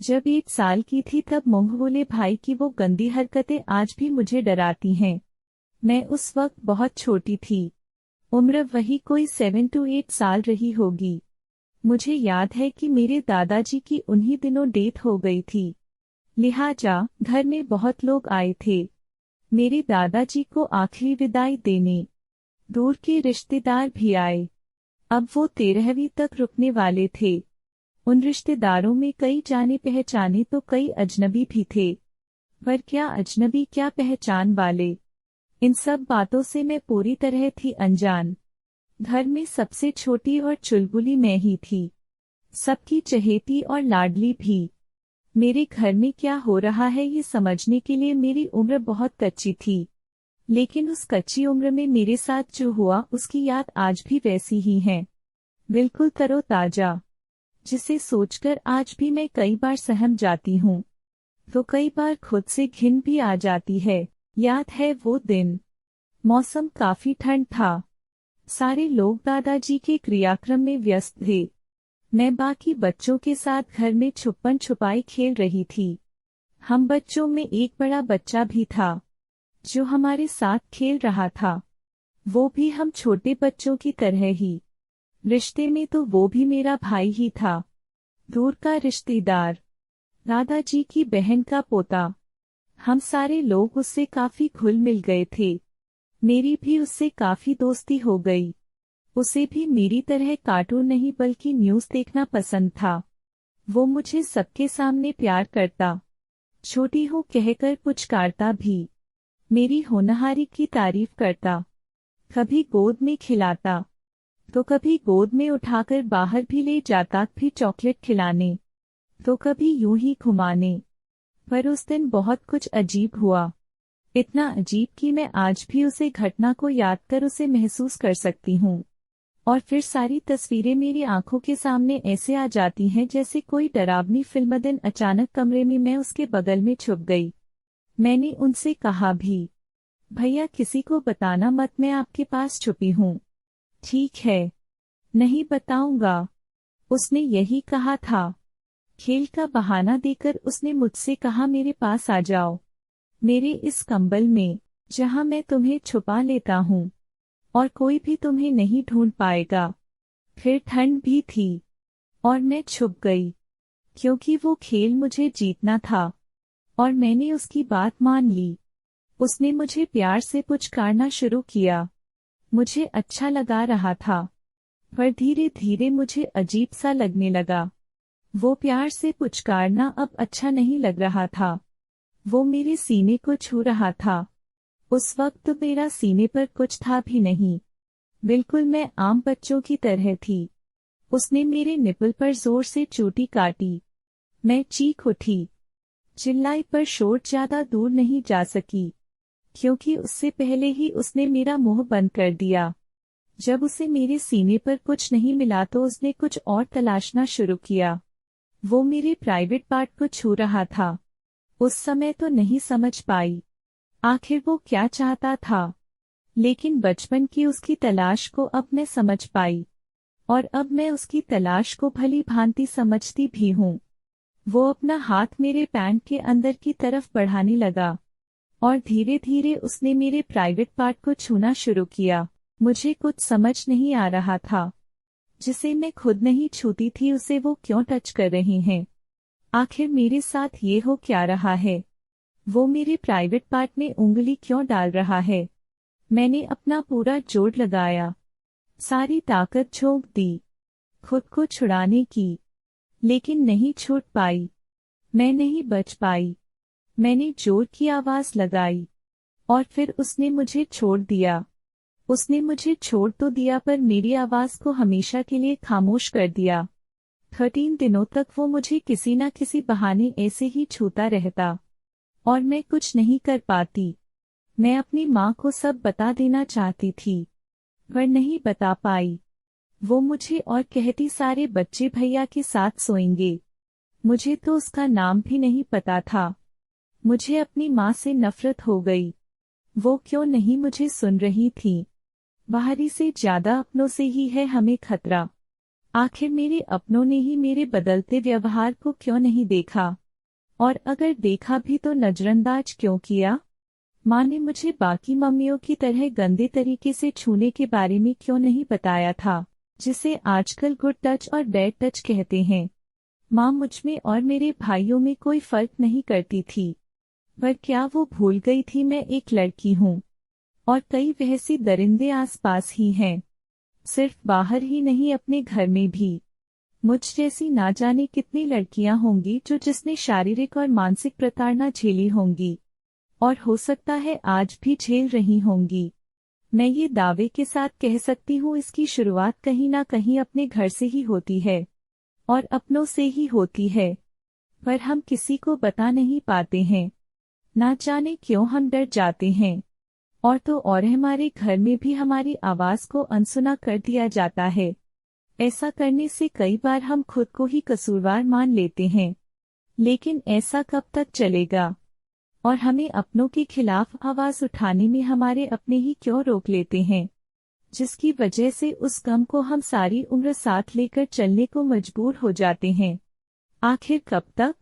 जब 1 साल की थी तब मुंह बोले भाई की वो गंदी हरकतें आज भी मुझे डराती हैं। मैं उस वक्त बहुत छोटी थी। उम्र वही कोई 7 to 8 साल रही होगी। मुझे याद है कि मेरे दादाजी की उन्हीं दिनों डेथ हो गई थी। लिहाजा घर में बहुत लोग आए थे मेरे दादाजी को आखिरी विदाई देने। दूर के रिश्तेदार भी आए। अब वो 13वीं तक रुकने वाले थे। उन रिश्तेदारों में कई जाने पहचाने तो कई अजनबी भी थे। पर क्या अजनबी क्या पहचान वाले, इन सब बातों से मैं पूरी तरह थी अनजान। घर में सबसे छोटी और चुलबुली मैं ही थी, सबकी चहेती और लाडली भी। मेरे घर में क्या हो रहा है ये समझने के लिए मेरी उम्र बहुत कच्ची थी, लेकिन उस कच्ची उम्र में मेरे साथ जो हुआ उसकी याद आज भी वैसी ही है, बिल्कुल तरोताजा, जिसे सोचकर आज भी मैं कई बार सहम जाती हूँ तो कई बार खुद से घिन भी आ जाती है। याद है वो दिन, मौसम काफी ठंड था। सारे लोग दादाजी के क्रियाक्रम में व्यस्त थे। मैं बाकी बच्चों के साथ घर में छुपन छुपाई खेल रही थी। हम बच्चों में एक बड़ा बच्चा भी था जो हमारे साथ खेल रहा था, वो भी हम छोटे बच्चों की तरह ही। रिश्ते में तो वो भी मेरा भाई ही था, दूर का रिश्तेदार, दादाजी की बहन का पोता। हम सारे लोग उससे काफी घुल मिल गए थे। मेरी भी उससे काफी दोस्ती हो गई। उसे भी मेरी तरह कार्टून नहीं बल्कि न्यूज़ देखना पसंद था। वो मुझे सबके सामने प्यार करता, छोटी हूँ कहकर पुचकारता भी, मेरी होनहारी की तारीफ करता। कभी गोद में खिलाता तो कभी गोद में उठाकर बाहर भी ले जाता, भी चॉकलेट खिलाने तो कभी यूं ही घुमाने। पर उस दिन बहुत कुछ अजीब हुआ, इतना अजीब कि मैं आज भी उसे घटना को याद कर उसे महसूस कर सकती हूँ। और फिर सारी तस्वीरें मेरी आंखों के सामने ऐसे आ जाती हैं जैसे कोई डरावनी फिल्म। दिन अचानक कमरे में मैं उसके बगल में छुप गई। मैंने उनसे कहा भी, भैया किसी को बताना मत, मैं आपके पास छुपी हूँ। ठीक है, नहीं बताऊंगा, उसने यही कहा था। खेल का बहाना देकर उसने मुझसे कहा, मेरे पास आ जाओ, मेरे इस कंबल में जहां मैं तुम्हें छुपा लेता हूँ और कोई भी तुम्हें नहीं ढूंढ पाएगा। फिर ठंड भी थी और मैं छुप गई, क्योंकि वो खेल मुझे जीतना था और मैंने उसकी बात मान ली। उसने मुझे प्यार से पुचकारना शुरू किया। मुझे अच्छा लगा रहा था, पर धीरे धीरे मुझे अजीब सा लगने लगा। वो प्यार से पुचकारना अब अच्छा नहीं लग रहा था। वो मेरे सीने को छू रहा था। उस वक्त मेरा सीने पर कुछ था भी नहीं, बिल्कुल मैं आम बच्चों की तरह थी। उसने मेरे निपल पर जोर से चोटी काटी। मैं चीख उठी, चिल्लाई, पर शोर ज्यादा दूर नहीं जा सकी, क्योंकि उससे पहले ही उसने मेरा मुंह बंद कर दिया। जब उसे मेरे सीने पर कुछ नहीं मिला तो उसने कुछ और तलाशना शुरू किया। वो मेरे प्राइवेट पार्ट को छू रहा था। उस समय तो नहीं समझ पाई आखिर वो क्या चाहता था, लेकिन बचपन की उसकी तलाश को अब मैं समझ पाई और अब मैं उसकी तलाश को भली भांति समझती भी हूँ। वो अपना हाथ मेरे पैंट के अंदर की तरफ बढ़ाने लगा और धीरे धीरे उसने मेरे प्राइवेट पार्ट को छूना शुरू किया। मुझे कुछ समझ नहीं आ रहा था, जिसे मैं खुद नहीं छूती थी उसे वो क्यों टच कर रहे हैं। आखिर मेरे साथ ये हो क्या रहा है। वो मेरे प्राइवेट पार्ट में उंगली क्यों डाल रहा है। मैंने अपना पूरा जोर लगाया, सारी ताकत झोंक दी खुद को छुड़ाने की, लेकिन नहीं छूट पाई। मैं नहीं बच पाई। मैंने जोर की आवाज लगाई और फिर उसने मुझे छोड़ दिया। उसने मुझे छोड़ तो दिया पर मेरी आवाज को हमेशा के लिए खामोश कर दिया। 13 दिनों तक वो मुझे किसी न किसी बहाने ऐसे ही छूता रहता और मैं कुछ नहीं कर पाती। मैं अपनी माँ को सब बता देना चाहती थी, पर नहीं बता पाई। वो मुझे और कहती, सारे बच्चे भैया के साथ सोएंगे। मुझे तो उसका नाम भी नहीं पता था। मुझे अपनी माँ से नफरत हो गई। वो क्यों नहीं मुझे सुन रही थी। बाहरी से ज्यादा अपनों से ही है हमें खतरा। आखिर मेरे अपनों ने ही मेरे बदलते व्यवहार को क्यों नहीं देखा? और अगर देखा भी तो नजरअंदाज क्यों किया? माँ ने मुझे बाकी मम्मियों की तरह गंदे तरीके से छूने के बारे में क्यों नहीं बताया था, जिसे आजकल गुड टच और बैड टच कहते हैं। माँ मुझ में और मेरे भाइयों में कोई फर्क नहीं करती थी। पर क्या वो भूल गई थी मैं एक लड़की हूँ, और कई वैसी दरिंदे आसपास ही हैं। सिर्फ बाहर ही नहीं, अपने घर में भी। मुझ जैसी ना जाने कितनी लड़कियां होंगी जिसने शारीरिक और मानसिक प्रताड़ना झेली होंगी, और हो सकता है आज भी झेल रही होंगी। मैं ये दावे के साथ कह सकती हूँ, इसकी शुरुआत कहीं ना कहीं अपने घर से ही होती है, और अपनों से ही होती है। पर हम किसी को बता नहीं पाते हैं। ना जाने क्यों हम डर जाते हैं। और तो और हमारे घर में भी हमारी आवाज को अनसुना कर दिया जाता है। ऐसा करने से कई बार हम खुद को ही कसूरवार मान लेते हैं। लेकिन ऐसा कब तक चलेगा? और हमें अपनों के खिलाफ आवाज उठाने में हमारे अपने ही क्यों रोक लेते हैं, जिसकी वजह से उस गम को हम सारी उम्र साथ लेकर चलने को मजबूर हो जाते हैं। आखिर कब तक?